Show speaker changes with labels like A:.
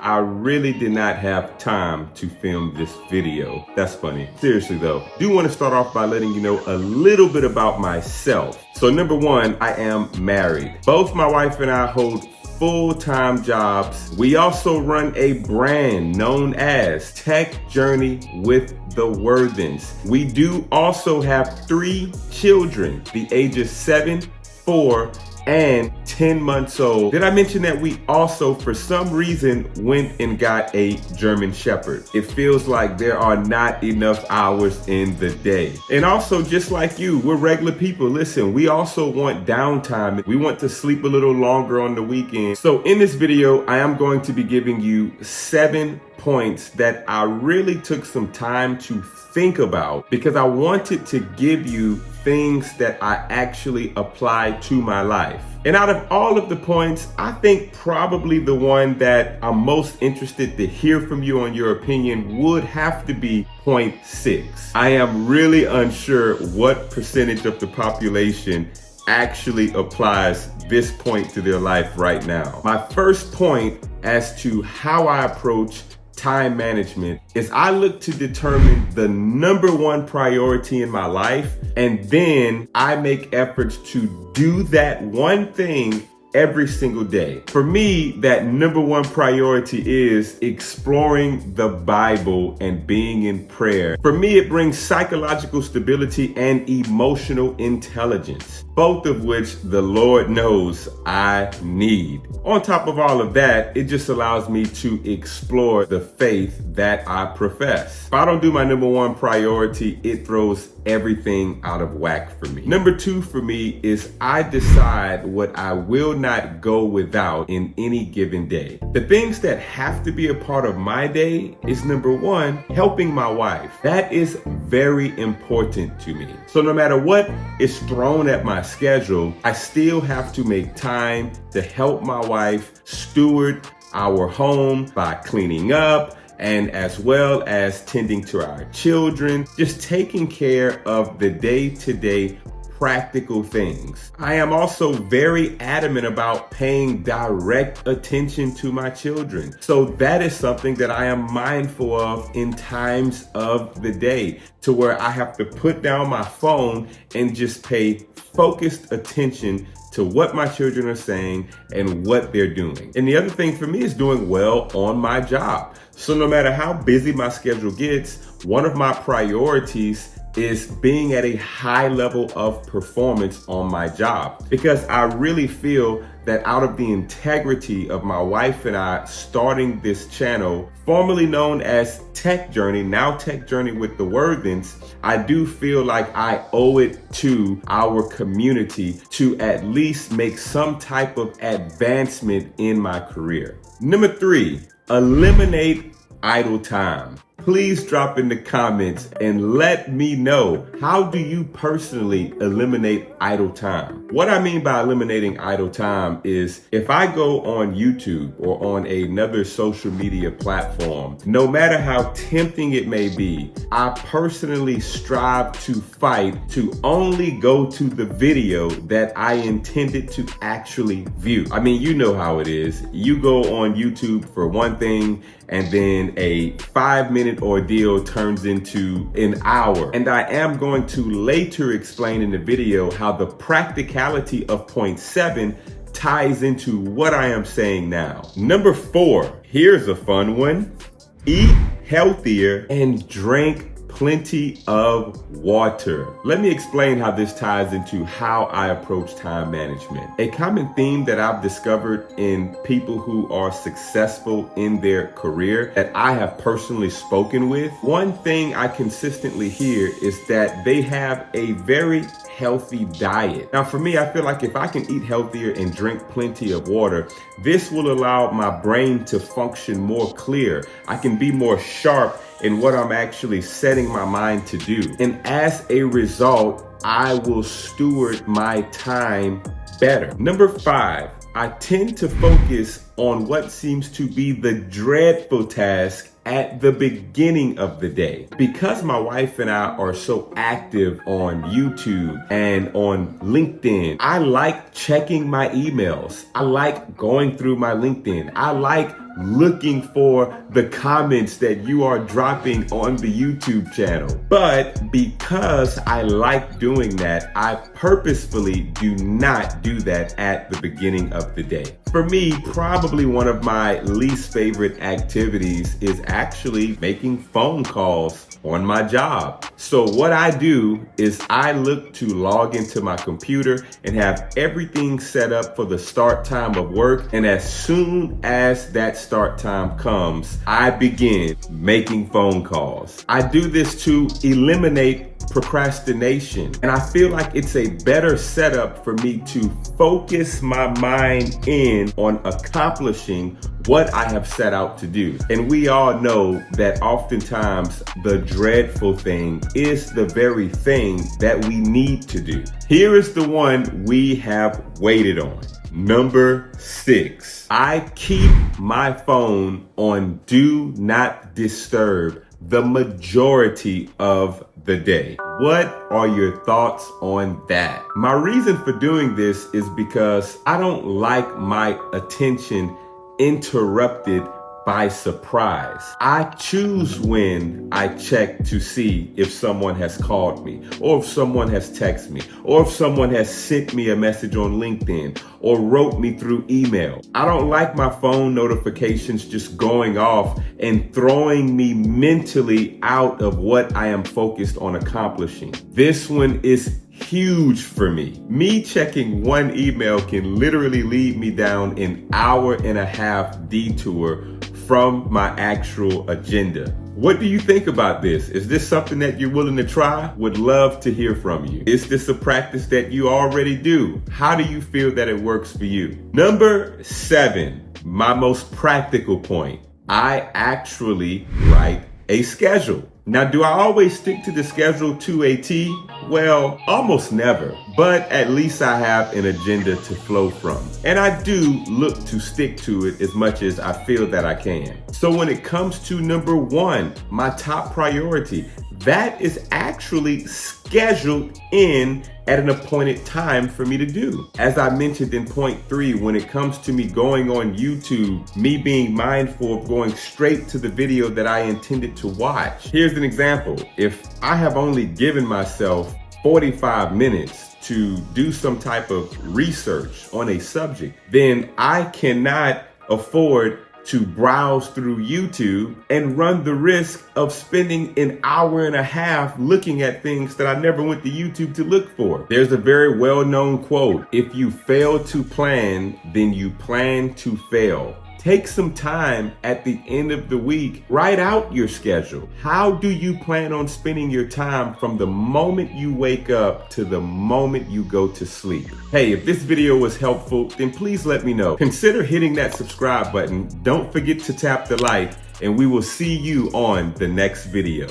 A: I really did not have time to film this video. That's funny. Seriously though, do want to start off by letting you know a little bit about myself. So number one, I am married. Both my wife and I hold full-time jobs. We also run a brand known as Tech Journey with the Warthens. We do also have 3 children, the ages 7, 4, and 10 months old. Did I mention that we also, for some reason, went and got a German Shepherd? It feels like there are not enough hours in the day. And also, just like you, we're regular people. Listen, we also want downtime. We want to sleep a little longer on the weekend. So in this video, I am going to be giving you 7 points that I really took some time to think about because I wanted to give you things that I actually apply to my life. And out of all of the points, I think probably the one that I'm most interested to hear from you on your opinion would have to be point 6. I am really unsure what percentage of the population actually applies this point to their life right now. My first point as to how I approach time management is I look to determine the number one priority in my life, and then I make efforts to do that one thing every single day. For me, that number one priority is exploring the Bible and being in prayer. For me, it brings psychological stability and emotional intelligence, both of which the Lord knows I need. On top of all of that, it just allows me to explore the faith that I profess. If I don't do my number one priority, it throws everything out of whack for me. Number 2 for me is I decide what I will not go without in any given day. The things that have to be a part of my day is number 1, helping my wife. That is very important to me. So no matter what is thrown at my schedule, I still have to make time to help my wife steward our home by cleaning up, and as well as tending to our children, just taking care of the day-to-day practical things. I am also very adamant about paying direct attention to my children. So that is something that I am mindful of in times of the day, to where I have to put down my phone and just pay focused attention to what my children are saying and what they're doing. And the other thing for me is doing well on my job. So no matter how busy my schedule gets, one of my priorities is being at a high level of performance on my job, because I really feel that out of the integrity of my wife and I starting this channel, formerly known as Tech Journey, now Tech Journey with the Warthens, I do feel like I owe it to our community to at least make some type of advancement in my career. Number 3, eliminate idle time. Please drop in the comments and let me know, how do you personally eliminate idle time? What I mean by eliminating idle time is if I go on YouTube or on another social media platform, no matter how tempting it may be, I personally strive to fight to only go to the video that I intended to actually view. I mean, you know how it is. You go on YouTube for one thing, and then a 5-minute ordeal turns into an hour. And I am going to later explain in the video how the practicality of point 7 ties into what I am saying now. Number 4, here's a fun one. Eat healthier and drink plenty of water. Let me explain how this ties into how I approach time management. A common theme that I've discovered in people who are successful in their career that I have personally spoken with, one thing I consistently hear is that they have a very healthy diet. Now for me, I feel like if I can eat healthier and drink plenty of water, this will allow my brain to function more clear. I can be more sharp in what I'm actually setting my mind to do. And as a result, I will steward my time better. Number 5, I tend to focus on what seems to be the dreadful task at the beginning of the day. Because my wife and I are so active on YouTube and on LinkedIn, I like checking my emails. I like going through my LinkedIn. I like looking for the comments that you are dropping on the YouTube channel. But because I like doing that, I purposefully do not do that at the beginning of the day. For me, probably one of my least favorite activities is actually making phone calls on my job. So what I do is I look to log into my computer and have everything set up for the start time of work. And as soon as that start time comes, I begin making phone calls. I do this to eliminate procrastination. And I feel like it's a better setup for me to focus my mind in on accomplishing what I have set out to do. And we all know that oftentimes the dreadful thing is the very thing that we need to do. Here is the one we have waited on. Number 6, I keep my phone on do not disturb the majority of the day. What are your thoughts on that? My reason for doing this is because I don't like my attention interrupted by surprise. I choose when I check to see if someone has called me, or if someone has texted me, or if someone has sent me a message on LinkedIn or wrote me through email. I don't like my phone notifications just going off and throwing me mentally out of what I am focused on accomplishing. This one is huge for me. Me checking one email can literally lead me down an hour-and-a-half detour from my actual agenda. What do you think about this? Is this something that you're willing to try? Would love to hear from you. Is this a practice that you already do? How do you feel that it works for you? Number 7, my most practical point. I actually write a schedule. Now, do I always stick to the schedule to a T? Well, almost never, but at least I have an agenda to flow from. And I do look to stick to it as much as I feel that I can. So when it comes to number 1, my top priority, that is actually scheduled in at an appointed time for me to do. As I mentioned in point 3, when it comes to me going on YouTube, me being mindful of going straight to the video that I intended to watch. Here's an example. If I have only given myself 45 minutes to do some type of research on a subject, then I cannot afford to browse through YouTube and run the risk of spending an hour-and-a-half looking at things that I never went to YouTube to look for. There's a very well-known quote: if you fail to plan, then you plan to fail. Take some time at the end of the week, write out your schedule. How do you plan on spending your time from the moment you wake up to the moment you go to sleep? Hey, if this video was helpful, then please let me know. Consider hitting that subscribe button. Don't forget to tap the like, and we will see you on the next video.